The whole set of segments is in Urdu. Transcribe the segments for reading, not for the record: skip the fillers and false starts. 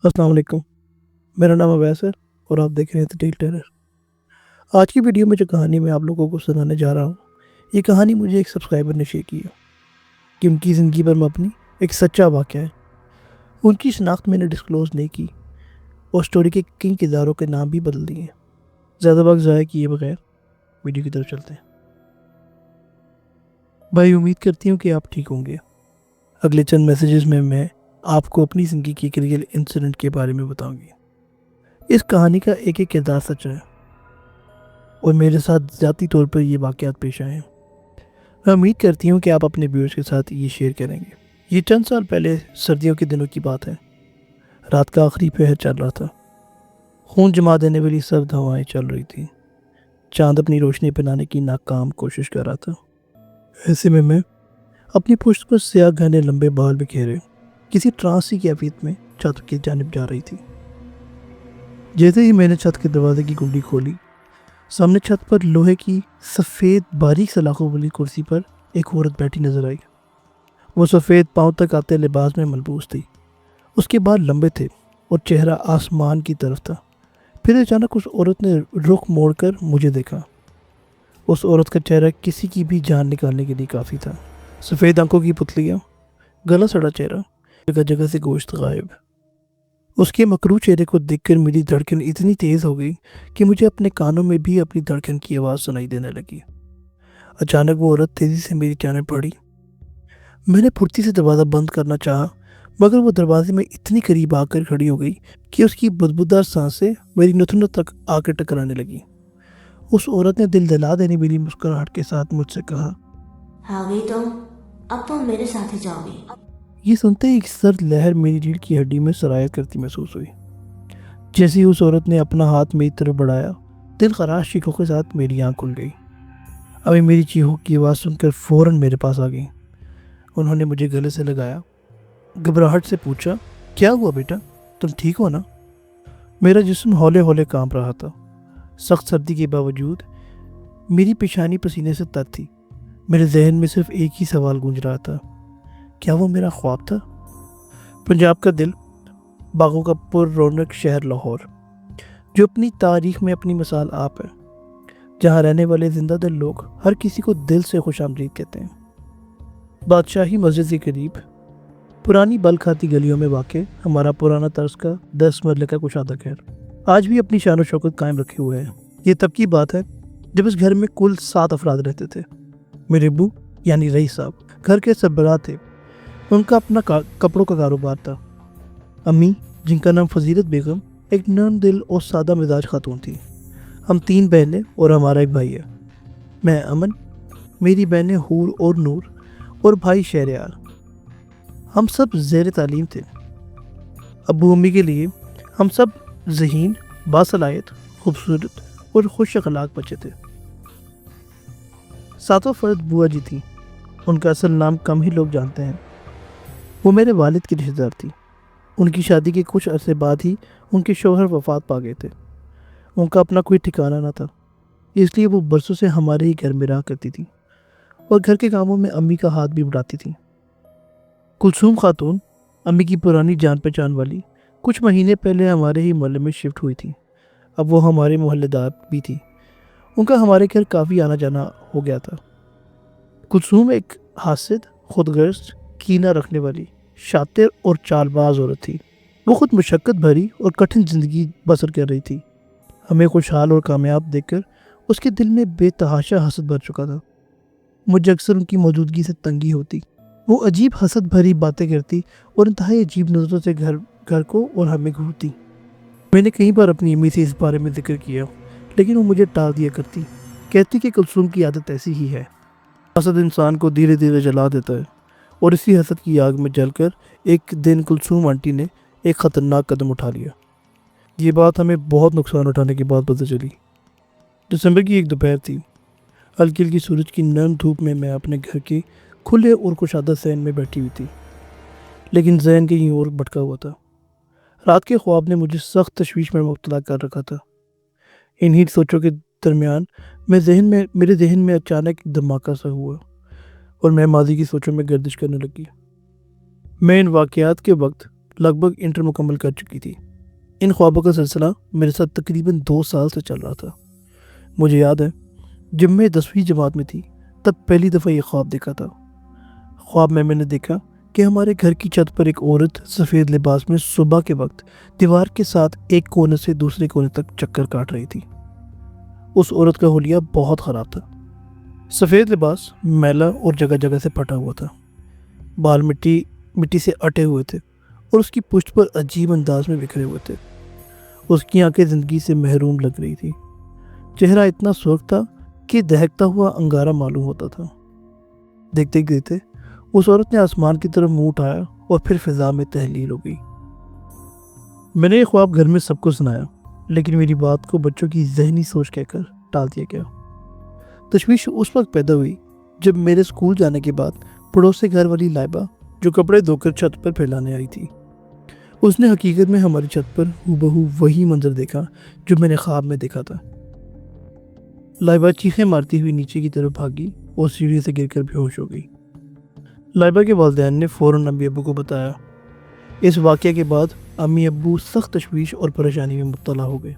السلام علیکم، میرا نام اویس ہے اور آپ دیکھ رہے ہیں دی ٹیل ٹیلر۔ آج کی ویڈیو میں جو کہانی میں آپ لوگوں کو سنانے جا رہا ہوں، یہ کہانی مجھے ایک سبسکرائبر نے شیئر کی ہے کہ ان کی زندگی پر مبنی ایک سچا واقعہ ہے۔ ان کی شناخت میں نے ڈسکلوز نہیں کی اور سٹوری کے کئی کرداروں کے نام بھی بدل دیے ہیں۔ زیادہ وقت ضائع کیے بغیر ویڈیو کی طرف چلتے ہیں۔ بھائی، امید کرتی ہوں کہ آپ ٹھیک ہوں گے۔ اگلے چند میسیجز میں آپ کو اپنی زندگی کی ایک ریئل انسیڈنٹ کے بارے میں بتاؤں گی۔ اس کہانی کا ایک ایک کردار سچ ہے اور میرے ساتھ ذاتی طور پر یہ واقعات پیش آئے ہیں۔ میں امید کرتی ہوں کہ آپ اپنے ویورز کے ساتھ یہ شیئر کریں گے۔ یہ چند سال پہلے سردیوں کے دنوں کی بات ہے۔ رات کا آخری پہر چل رہا تھا۔ خون جما دینے والی سرد ہوائیں چل رہی تھیں۔ چاند اپنی روشنی پہنانے کی ناکام کوشش کر رہا تھا۔ ایسے میں اپنی پشت پر سیاہ گھنے لمبے بال بکھیرے کسی ٹرانسی کیفیت میں چھت کی جانب جا رہی تھی۔ جیسے ہی میں نے چھت کے دروازے کی کنڈی کھولی، سامنے چھت پر لوہے کی سفید باریک سلاخوں والی کرسی پر ایک عورت بیٹھی نظر آئی۔ وہ سفید پاؤں تک آتے لباس میں ملبوس تھی۔ اس کے بال لمبے تھے اور چہرہ آسمان کی طرف تھا۔ پھر اچانک اس عورت نے رخ موڑ کر مجھے دیکھا۔ اس عورت کا چہرہ کسی کی بھی جان نکالنے کے لیے کافی تھا۔ سفید آنکھوں کی پتلیاں، گلا سڑا چہرہ، جگہ جگہ سے گوشت غائب۔ اس کے مکروہ چہرے کو دیکھ کر میری دھڑکن اتنی تیز ہو گئی کہ مجھے اپنے کانوں میں بھی اپنی دھڑکن کی آواز سنائی دینے لگی۔ اچانک وہ عورت تیزی سے میری جانب بڑھی۔ میں نے پھرتی سے دروازہ بند کرنا چاہا، مگر وہ دروازے میں اتنی قریب آ کر کھڑی ہو گئی کہ اس کی بدبودار سانسیں میری نتنوں تک آ کر ٹکرانے لگی۔ اس عورت نے دل دلا دینے والی مسکراہٹ کے ساتھ مجھ سے کہا، آ گئی تم، اب تم میرے ساتھ ہی جاؤ گی۔ یہ سنتے ہی ایک سرد لہر میری ریڑھ کی ہڈی میں سرایت کرتی محسوس ہوئی۔ جیسے ہی اس عورت نے اپنا ہاتھ میری طرف بڑھایا، دل خراش چیخوں کے ساتھ میری آنکھ کھل گئی۔ ابھی میری چیخوں کی آواز سن کر فوراً میرے پاس آ گئی۔ انہوں نے مجھے گلے سے لگایا، گھبراہٹ سے پوچھا، کیا ہوا بیٹا، تم ٹھیک ہو نا؟ میرا جسم ہولے ہولے کانپ رہا تھا۔ سخت سردی کے باوجود میری پیشانی پسینے سے تر تھی۔ میرے ذہن میں صرف ایک ہی سوال گونج رہا تھا، کیا وہ میرا خواب تھا؟ پنجاب کا دل، باغوں کا پر رونق شہر لاہور، جو اپنی تاریخ میں اپنی مثال آپ ہے، جہاں رہنے والے زندہ دل لوگ ہر کسی کو دل سے خوش آمدید کہتے ہیں۔ بادشاہی مسجد کے قریب پرانی بل کھاتی گلیوں میں واقع ہمارا پرانا طرز کا 10 مرلے کا کشادہ گھر آج بھی اپنی شان و شوکت قائم رکھے ہوئے ہے۔ یہ تب کی بات ہے جب اس گھر میں کل 7 افراد رہتے تھے۔ میرے ابو یعنی رئیس صاحب گھر کے سربراہ تھے۔ ان کا اپنا کپڑوں کا کاروبار تھا۔ امی، جن کا نام فضیلت بیگم، ایک نرم دل اور سادہ مزاج خاتون تھی۔ ہم 3 بہنیں اور ہمارا ایک بھائی ہے۔ میں امن، میری بہنیں حور اور نور اور بھائی شہریار۔ ہم سب زیر تعلیم تھے۔ ابو امی کے لیے ہم سب ذہین، باصلاحیت، خوبصورت اور خوش اخلاق بچے تھے۔ 7واں فرد بوا جی تھی۔ ان کا اصل نام کم ہی لوگ جانتے ہیں۔ وہ میرے والد کی رشتہ دار تھی۔ ان کی شادی کے کچھ عرصے بعد ہی ان کے شوہر وفات پا گئے تھے۔ ان کا اپنا کوئی ٹھکانہ نہ تھا، اس لیے وہ برسوں سے ہمارے ہی گھر میں رہا کرتی تھی اور گھر کے کاموں میں امی کا ہاتھ بھی بڑھاتی تھی۔ کلثوم خاتون، امی کی پرانی جان پہچان والی، کچھ مہینے پہلے ہمارے ہی محلے میں شفٹ ہوئی تھی۔ اب وہ ہمارے محلے دار بھی تھی۔ ان کا ہمارے گھر کافی آنا جانا ہو گیا تھا۔ کلثوم ایک حاسد، خود غرض، کینہ رکھنے والی، شاطر اور چال باز عورت تھی۔ وہ خود مشقت بھری اور کٹھن زندگی بسر کر رہی تھی۔ ہمیں خوشحال اور کامیاب دیکھ کر اس کے دل میں بے تحاشا حسد بھر چکا تھا۔ مجھے اکثر ان کی موجودگی سے تنگی ہوتی۔ وہ عجیب حسد بھری باتیں کرتی اور انتہائی عجیب نظروں سے گھر کو اور ہمیں گھورتی۔ میں نے کئی بار اپنی امی سے اس بارے میں ذکر کیا، لیکن وہ مجھے ٹال دیا کرتی، کہتی کہ کلثوم کی عادت ایسی ہی ہے۔ حسد انسان کو دھیرے دھیرے جلا دیتا ہے، اور اسی حسد کی آگ میں جل کر ایک دن کلثوم آنٹی نے ایک خطرناک قدم اٹھا لیا۔ یہ بات ہمیں بہت نقصان اٹھانے کے بعد پتہ چلی۔ دسمبر کی ایک دوپہر تھی۔ ہلکی ہلکی سورج کی نرم دھوپ میں اپنے گھر کے کھلے اور کشادہ صحن میں بیٹھی ہوئی تھی، لیکن ذہن کہیں اور بھٹکا ہوا تھا۔ رات کے خواب نے مجھے سخت تشویش میں مبتلا کر رکھا تھا۔ انہی سوچوں کے درمیان میرے ذہن میں اچانک ایک دھماکہ سا ہوا اور میں ماضی کی سوچوں میں گردش کرنے لگی۔ میں ان واقعات کے وقت لگ بھگ انٹر مکمل کر چکی تھی۔ ان خوابوں کا سلسلہ میرے ساتھ تقریباً 2 سال سے چل رہا تھا۔ مجھے یاد ہے جب میں 10ویں جماعت میں تھی تب پہلی دفعہ یہ خواب دیکھا تھا۔ خواب میں نے دیکھا کہ ہمارے گھر کی چھت پر ایک عورت سفید لباس میں صبح کے وقت دیوار کے ساتھ ایک کونے سے دوسرے کونے تک چکر کاٹ رہی تھی۔ اس عورت کا حلیہ بہت خراب تھا۔ سفید لباس میلا اور جگہ جگہ سے پھٹا ہوا تھا، بال مٹی سے اٹے ہوئے تھے اور اس کی پشت پر عجیب انداز میں بکھرے ہوئے تھے۔ اس کی آنکھیں زندگی سے محروم لگ رہی تھی۔ چہرہ اتنا سرخ تھا کہ دہکتا ہوا انگارہ معلوم ہوتا تھا۔ دیکھتے دیکھتے اس عورت نے آسمان کی طرف منہ اٹھایا اور پھر فضا میں تحلیل ہو گئی۔ میں نے یہ خواب گھر میں سب کو سنایا، لیکن میری بات کو بچوں کی ذہنی سوچ کہہ کر ٹال دیا گیا۔ تشویش اس وقت پیدا ہوئی جب میرے اسکول جانے کے بعد پڑوس گھر والی لائبہ جو کپڑے دھو کر چھت پر پھیلانے آئی تھی، اس نے حقیقت میں ہماری چھت پر ہو وہی منظر دیکھا جو میں نے خواب میں دیکھا تھا۔ لائبہ چیخیں مارتی ہوئی نیچے کی طرف بھاگی اور سیڑھی سے گر کر بے ہوش ہو گئی۔ لائبہ کے والدین نے فوراً امی ابو کو بتایا۔ اس واقعے کے بعد امی ابو سخت تشویش اور پریشانی میں مبتلا ہو گئے۔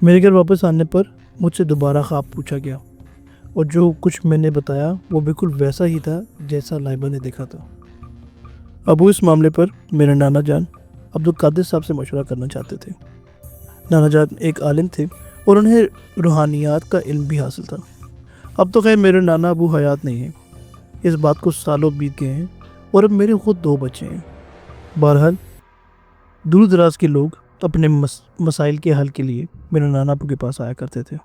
میرے گھر واپس آنے پر مجھ سے دوبارہ خواب پوچھا گیا اور جو کچھ میں نے بتایا وہ بالکل ویسا ہی تھا جیسا لائبہ نے دیکھا تھا۔ ابو اس معاملے پر میرے نانا جان عبدالقادر صاحب سے مشورہ کرنا چاہتے تھے۔ نانا جان ایک عالم تھے اور انہیں روحانیات کا علم بھی حاصل تھا۔ اب تو خیر میرے نانا ابو حیات نہیں ہیں، اس بات کو سالوں بیت گئے ہیں اور اب میرے خود 2 بچے ہیں۔ بہرحال دور دراز کے لوگ اپنے مسائل کے حل کے لیے میرے نانا ابو کے پاس آیا کرتے تھے۔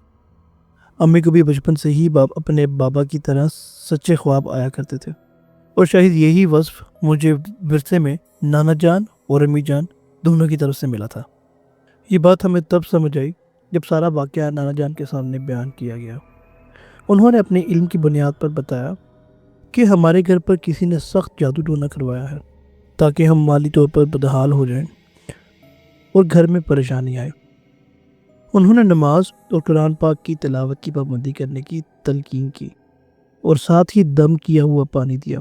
امی کو بھی بچپن سے ہی اپنے بابا کی طرح سچے خواب آیا کرتے تھے، اور شاید یہی وصف مجھے ورثے میں نانا جان اور امی جان دونوں کی طرف سے ملا تھا۔ یہ بات ہمیں تب سمجھ آئی جب سارا واقعہ نانا جان کے سامنے بیان کیا گیا۔ انہوں نے اپنے علم کی بنیاد پر بتایا کہ ہمارے گھر پر کسی نے سخت جادو ٹونا کروایا ہے تاکہ ہم مالی طور پر بدحال ہو جائیں اور گھر میں پریشانی آئے۔ انہوں نے نماز اور قرآن پاک کی تلاوت کی پابندی کرنے کی تلقین کی اور ساتھ ہی دم کیا ہوا پانی دیا،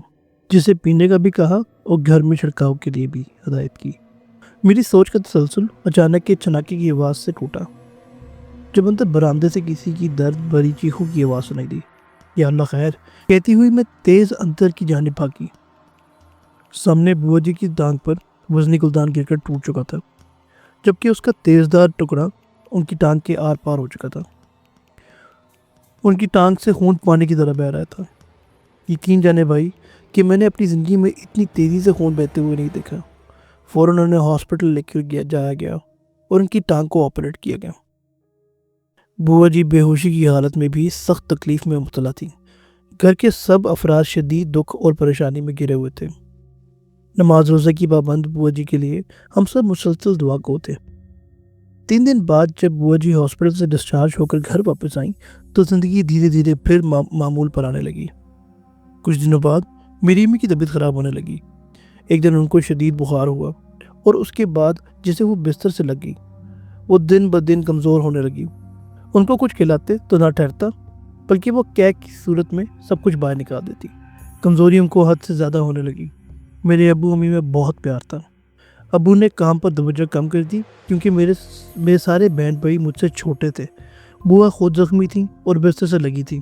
جسے پینے کا بھی کہا اور گھر میں چھڑکاؤ کے لیے بھی ہدایت کی۔ میری سوچ کا تسلسل اچانک کے چھناکے کی آواز سے ٹوٹا جب اندر برآمدے سے کسی کی درد بھری چیخوں کی آواز سنائی دی۔ یا اللہ خیر، کہتی ہوئی میں تیز اندر کی جانب بھاگی۔ سامنے بوا جی کی ٹانگ پر وزنی گلدان گر کر ٹوٹ چکا تھا، جبکہ اس کا تیزدار ٹکڑا ان کی ٹانگ کے آر پار ہو چکا تھا۔ ان کی ٹانگ سے خون پانی کی طرح بہہ رہا تھا۔ یقین جانے بھائی کہ میں نے اپنی زندگی میں اتنی تیزی سے خون بہتے ہوئے نہیں دیکھا۔ فوراً انہیں ہاسپٹل لے کر جایا گیا اور ان کی ٹانگ کو آپریٹ کیا گیا۔ بوا جی بے ہوشی کی حالت میں بھی سخت تکلیف میں مبتلا تھی۔ گھر کے سب افراد شدید دکھ اور پریشانی میں گھرے ہوئے تھے۔ نماز روزہ کی پابند بوا جی کے لیے ہم سب مسلسل دعا گو تھے۔ 3 دن بعد جب بوا جی ہاسپٹل سے ڈسچارج ہو کر گھر واپس آئیں تو زندگی دھیرے دھیرے پھر معمول پر آنے لگی۔ کچھ دنوں بعد میری امی کی طبیعت خراب ہونے لگی۔ ایک دن ان کو شدید بخار ہوا اور اس کے بعد جسے وہ بستر سے لگ گئی، وہ دن بدن کمزور ہونے لگی۔ ان کو کچھ کھلاتے تو نہ ٹھہرتا، بلکہ وہ کیک کی صورت میں سب کچھ باہر نکال دیتی۔ کمزوری ان کو حد سے زیادہ ہونے لگی۔ میرے ابو امی میں بہت پیار تھا۔ ابو نے کام پر توجہ کم کر دی کیونکہ میرے سارے بہن بھائی مجھ سے چھوٹے تھے۔ بوا خود زخمی تھیں اور بستر سے لگی تھیں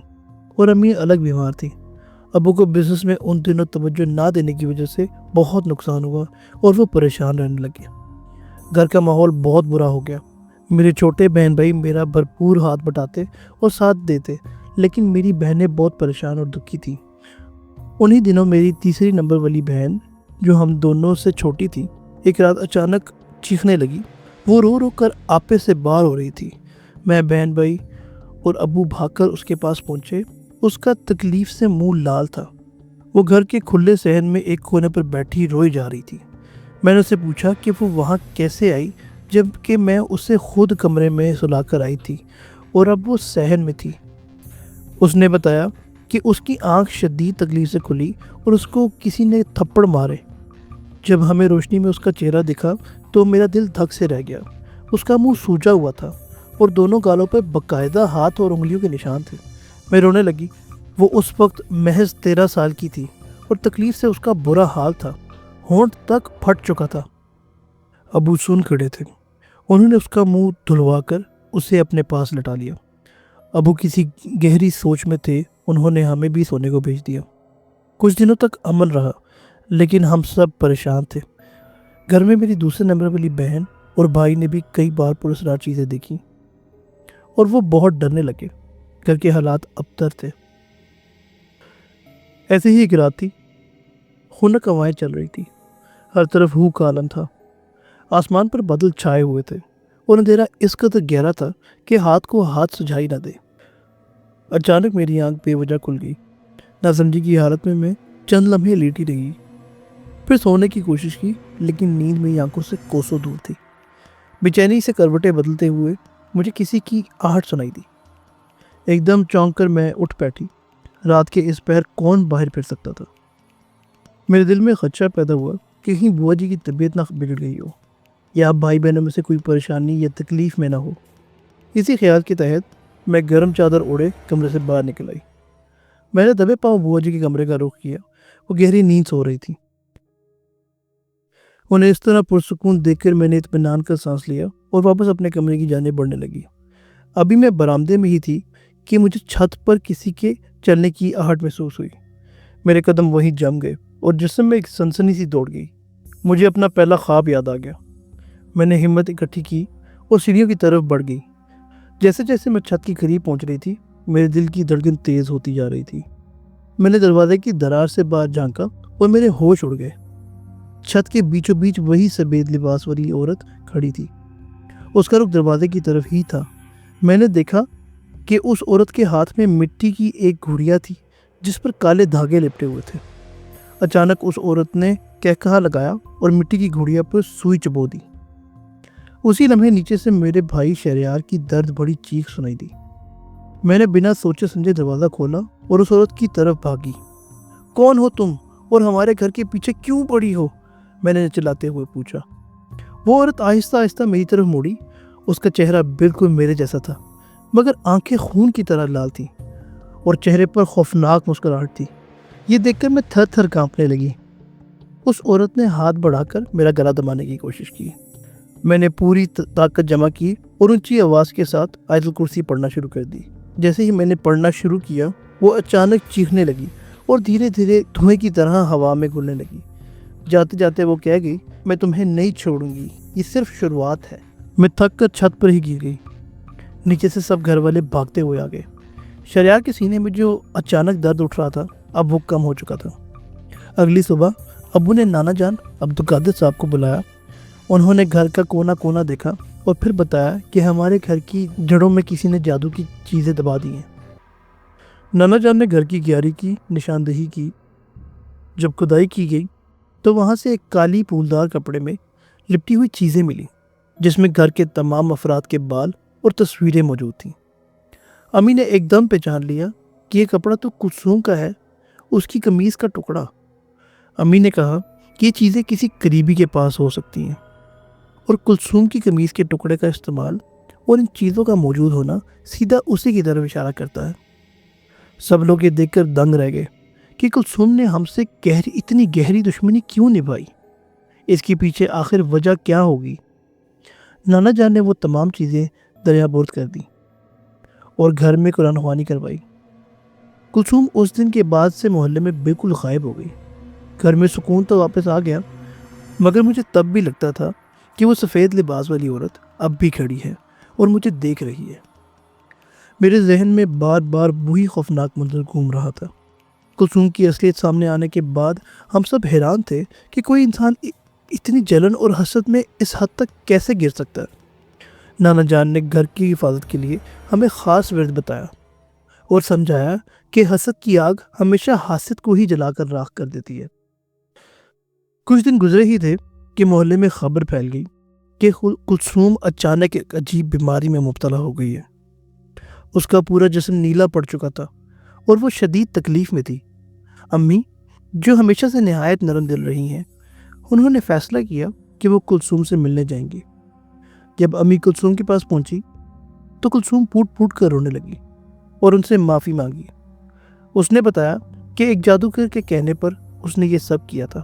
اور امی الگ بیمار تھیں۔ ابو کو بزنس میں ان دنوں توجہ نہ دینے کی وجہ سے بہت نقصان ہوا اور وہ پریشان رہنے لگے۔ گھر کا ماحول بہت برا ہو گیا۔ میرے چھوٹے بہن بھائی میرا بھرپور ہاتھ بٹاتے اور ساتھ دیتے، لیکن میری بہنیں بہت پریشان اور دکھی تھیں۔ انہی دنوں میری تیسری نمبر والی بہن جو ہم دونوں سے چھوٹی تھی، ایک رات اچانک چیخنے لگی۔ وہ رو رو کر آپے سے باہر ہو رہی تھی۔ میں، بہن بھائی اور ابو بھاگ کر اس کے پاس پہنچے۔ اس کا تکلیف سے منہ لال تھا۔ وہ گھر کے کھلے صحن میں ایک کونے پر بیٹھی روئی جا رہی تھی۔ میں نے اسے پوچھا کہ وہ وہاں کیسے آئی جب کہ میں اسے خود کمرے میں سلا کر آئی تھی اور اب وہ صحن میں تھی۔ اس نے بتایا کہ اس کی آنکھ شدید تکلیف سے کھلی اور اس کو کسی نے تھپڑ مارے۔ جب ہمیں روشنی میں اس کا چہرہ دکھا تو میرا دل دھک سے رہ گیا۔ اس کا منہ سوجا ہوا تھا اور دونوں گالوں پر باقاعدہ ہاتھ اور انگلیوں کے نشان تھے۔ میں رونے لگی۔ وہ اس وقت محض 13 سال کی تھی اور تکلیف سے اس کا برا حال تھا۔ ہونٹ تک پھٹ چکا تھا۔ ابو سن کھڑے تھے۔ انہوں نے اس کا منہ دھلوا کر اسے اپنے پاس لٹا لیا۔ ابو کسی گہری سوچ میں تھے۔ انہوں نے ہمیں بھی سونے کو بھیج دیا۔ کچھ دنوں تک امن رہا، لیکن ہم سب پریشان تھے۔ گھر میں میری دوسرے نمبر والی بہن اور بھائی نے بھی کئی بار پرسرار چیزیں دیکھی اور وہ بہت ڈرنے لگے۔ گھر کے حالات ابتر تھے۔ ایسے ہی ایک رات تھی، خنک ہوائیں چل رہی تھی، ہر طرف ہو کا عالم تھا۔ آسمان پر بادل چھائے ہوئے تھے اور اندھیرا اس قدر گہرا تھا کہ ہاتھ کو ہاتھ سجھائی نہ دے۔ اچانک میری آنکھ بے وجہ کھل گئی۔ ناسمجھی کی حالت میں چند لمحے لیٹی رہی، پھر سونے کی کوشش کی، لیکن نیند میری آنکھوں سے کوسوں دور تھی۔ بے-چینی سے کروٹیں بدلتے ہوئے مجھے کسی کی آہٹ سنائی دی۔ ایک دم چونک کر میں اٹھ بیٹھی۔ رات کے اس پہر کون باہر پھر سکتا تھا؟ میرے دل میں خدشہ پیدا ہوا کہ کہیں بوا جی کی طبیعت نہ بگڑ گئی ہو، یا بھائی بہنوں میں سے کوئی پریشانی یا تکلیف میں نہ ہو۔ اسی خیال کے تحت میں گرم چادر اوڑھے کمرے سے باہر نکل آئی۔ میں نے دبے پاؤں بوا جی کے کمرے کا رخ کیا۔ وہ گہری نیند سو رہی تھی۔ انہیں اس طرح پرسکون دیکھ کر میں نے اطمینان کا سانس لیا اور واپس اپنے کمرے کی جانب بڑھنے لگی۔ ابھی میں برآمدے میں ہی تھی کہ مجھے چھت پر کسی کے چلنے کی آہٹ محسوس ہوئی۔ میرے قدم وہیں جم گئے اور جسم میں ایک سنسنی سی دوڑ گئی۔ مجھے اپنا پہلا خواب یاد آ گیا۔ میں نے ہمت اکٹھی کی اور سیڑھیوں کی طرف بڑھ گئی۔ جیسے جیسے میں چھت کے قریب پہنچ رہی تھی، میرے دل کی دھڑکن تیز ہوتی جا رہی تھی۔ میں نے دروازے کی درار سے باہر جھانکا اور میرے ہوش اڑ گئے۔ چھت کے بیچوں بیچ وہی سفید لباس والی عورت کھڑی تھی۔ اس کا رخ دروازے کی طرف ہی تھا۔ میں نے دیکھا کہ اس عورت کے ہاتھ میں مٹی کی ایک گھڑیا تھی جس پر کالے دھاگے لپٹے ہوئے تھے۔ اچانک اس عورت نے کہا لگایا اور مٹی کی گھڑیا پر سوئی چبو دی۔ اسی لمحے نیچے سے میرے بھائی شہریار کی درد بڑی چیخ سنائی دی۔ میں نے بنا سوچے سمجھے دروازہ کھولا اور اس عورت کی طرف بھاگی۔ کون ہو تم اور ہمارے گھر کے پیچھے کیوں پڑی ہو؟ میں نے چلاتے ہوئے پوچھا۔ وہ عورت آہستہ آہستہ میری طرف مڑی۔ اس کا چہرہ بالکل میرے جیسا تھا، مگر آنکھیں خون کی طرح لال تھیں اور چہرے پر خوفناک مسکراہٹ تھی۔ یہ دیکھ کر میں تھر تھر کانپنے لگی۔ اس عورت نے ہاتھ بڑھا کر میرا گلا دبانے کی کوشش کی۔ میں نے پوری طاقت جمع کی اور اونچی آواز کے ساتھ آیت الکرسی پڑھنا شروع کر دی۔ جیسے ہی میں نے پڑھنا شروع کیا، وہ اچانک چیخنے لگی اور دھیرے دھیرے دھوئیں کی طرح ہوا میں گھلنے لگی۔ جاتے جاتے وہ کہہ گئی، میں تمہیں نہیں چھوڑوں گی، یہ صرف شروعات ہے۔ میں تھک کر چھت پر ہی گر گئی۔ نیچے سے سب گھر والے بھاگتے ہوئے آ گئے۔ شہریار کے سینے میں جو اچانک درد اٹھ رہا تھا، اب وہ کم ہو چکا تھا۔ اگلی صبح ابو نے نانا جان عبدالقادر صاحب کو بلایا۔ انہوں نے گھر کا کونا کونا دیکھا اور پھر بتایا کہ ہمارے گھر کی جڑوں میں کسی نے جادو کی چیزیں دبا دی ہیں۔ نانا جان نے گھر کی گیاری کی نشاندہی کی۔ جب کھدائی کی گئی تو وہاں سے ایک کالی پھولدار کپڑے میں لپٹی ہوئی چیزیں ملی، جس میں گھر کے تمام افراد کے بال اور تصویریں موجود تھیں۔ امی نے ایک دم پہچان لیا کہ یہ کپڑا تو کلثوم کا ہے، اس کی قمیض کا ٹکڑا۔ امی نے کہا کہ یہ چیزیں کسی قریبی کے پاس ہو سکتی ہیں، اور کلثوم کی قمیض کے ٹکڑے کا استعمال اور ان چیزوں کا موجود ہونا سیدھا اسی کی طرف اشارہ کرتا ہے۔ سب لوگ یہ دیکھ کر دنگ رہ گئے کہ کلثوم نے ہم سے اتنی گہری دشمنی کیوں نبھائی، اس کے پیچھے آخر وجہ کیا ہوگی۔ نانا جان نے وہ تمام چیزیں دریا برد کر دیں اور گھر میں قرآن خوانی کروائی۔ کلثوم اس دن کے بعد سے محلے میں بالکل غائب ہو گئی۔ گھر میں سکون تو واپس آ گیا، مگر مجھے تب بھی لگتا تھا کہ وہ سفید لباس والی عورت اب بھی کھڑی ہے اور مجھے دیکھ رہی ہے۔ میرے ذہن میں بار بار وہی خوفناک منظر گھوم رہا تھا۔ کلثوم کی اصلیت سامنے آنے کے بعد ہم سب حیران تھے کہ کوئی انسان اتنی جلن اور حسد میں اس حد تک کیسے گر سکتا ہے۔ نانا جان نے گھر کی حفاظت کے لیے ہمیں خاص ورد بتایا اور سمجھایا کہ حسد کی آگ ہمیشہ حاسد کو ہی جلا کر راکھ کر دیتی ہے۔ کچھ دن گزرے ہی تھے کہ محلے میں خبر پھیل گئی کہ کلثوم اچانک ایک عجیب بیماری میں مبتلا ہو گئی ہے۔ اس کا پورا جسم نیلا پڑ چکا تھا اور وہ شدید تکلیف میں تھی۔ امی، جو ہمیشہ سے نہایت نرم دل رہی ہیں، انہوں نے فیصلہ کیا کہ وہ کلثوم سے ملنے جائیں گی۔ جب امی کلثوم کے پاس پہنچی تو کلثوم پھوٹ پھوٹ کر رونے لگی اور ان سے معافی مانگی۔ اس نے بتایا کہ ایک جادوگر کے کہنے پر اس نے یہ سب کیا تھا۔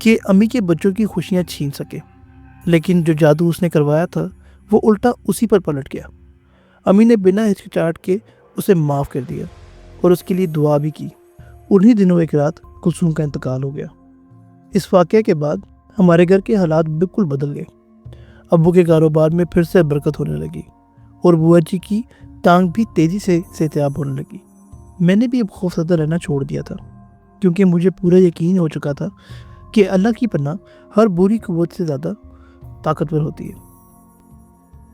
کہ امی کے بچوں کی خوشیاں چھین سکے. لیکن جو جادو اس نے کروایا تھا وہ الٹا اسی پر پلٹ گیا. امی نے بنا ہچکچاہٹ کے اسے معاف کر دیا اور اس کے لیے دعا بھی کی. انہی دنوں ایک رات کلثوم کا انتقال ہو گیا. اس واقعے کے بعد ہمارے گھر کے حالات بالکل بدل گئے. ابو کے کاروبار میں پھر سے برکت ہونے لگی اور بوا جی کی ٹانگ بھی تیزی سے صحتیاب ہونے لگی. میں نے بھی اب خوف زدہ رہنا چھوڑ دیا تھا کیونکہ مجھے پورا یقین ہو چکا تھا کہ اللہ کی پناہ ہر بری قوت سے زیادہ طاقتور ہوتی ہے.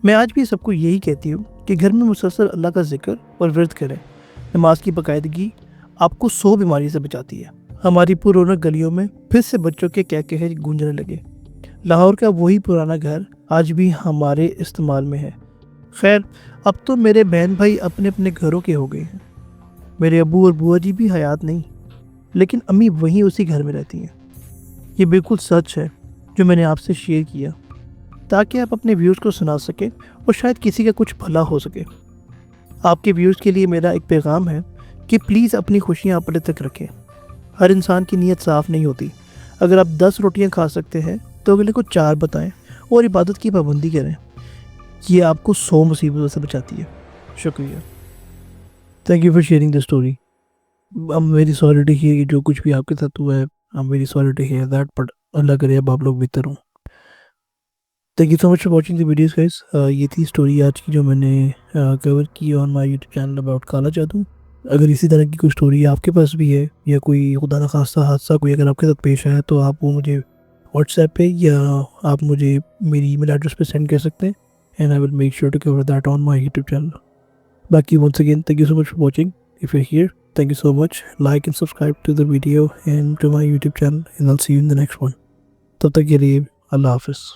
میں آج بھی سب کو یہی کہتی ہوں کہ گھر میں مسلسل اللہ کا ذکر اور ورد کریں. نماز کی باقاعدگی آپ کو 100 بیماری سے بچاتی ہے. ہماری پررونق گلیوں میں پھر سے بچوں کے کہے گونجنے لگے. لاہور کا وہی پرانا گھر آج بھی ہمارے استعمال میں ہے. خیر اب تو میرے بہن بھائی اپنے اپنے گھروں کے ہو گئے ہیں. میرے ابو اور بوا جی بھی حیات نہیں لیکن امی وہیں اسی گھر میں رہتی ہیں. یہ بالکل سچ ہے جو میں نے آپ سے شیئر کیا تاکہ آپ اپنے ویوز کو سنا سکیں اور شاید کسی کا کچھ بھلا ہو سکے. آپ کے ویوز کے لیے میرا ایک پیغام ہے کہ پلیز اپنی خوشیاں اپنے تک رکھیں. ہر انسان کی نیت صاف نہیں ہوتی. اگر آپ 10 روٹیاں کھا سکتے ہیں تو اگلے کو 4 بتائیں اور عبادت کی پابندی کریں. یہ آپ کو 100 مصیبتوں سے بچاتی ہے. شکریہ. Thank you for sharing the story. I'm very sorry to hear جو کچھ بھی آپ کے ساتھ ہوا ہے. I'm very sorry to hear that but اللہ کرے اب آپ لوگ بہتر ہوں. Thank you so much for watching the videos guys. یہ تھی اسٹوری آج کی جو میں نے کور کی آن مائی یوٹیوب چینل اباؤٹ کالا جادو. اگر اسی طرح کی کوئی اسٹوری آپ کے پاس بھی ہے یا کوئی خدا نخواستہ حادثہ کوئی اگر آپ کے ساتھ پیش آیا تو آپ وہ مجھے واٹس ایپ پہ یا آپ مجھے میری ای میل ایڈریس پہ سینڈ کر سکتے ہیں and I will make sure to cover that on my YouTube channel. باقی once again thank you so much for watching. If you're here, thank you so much. Like and subscribe to the video and to my YouTube channel and I'll see you in the next one. تب تک کے لیے اللہ حافظ.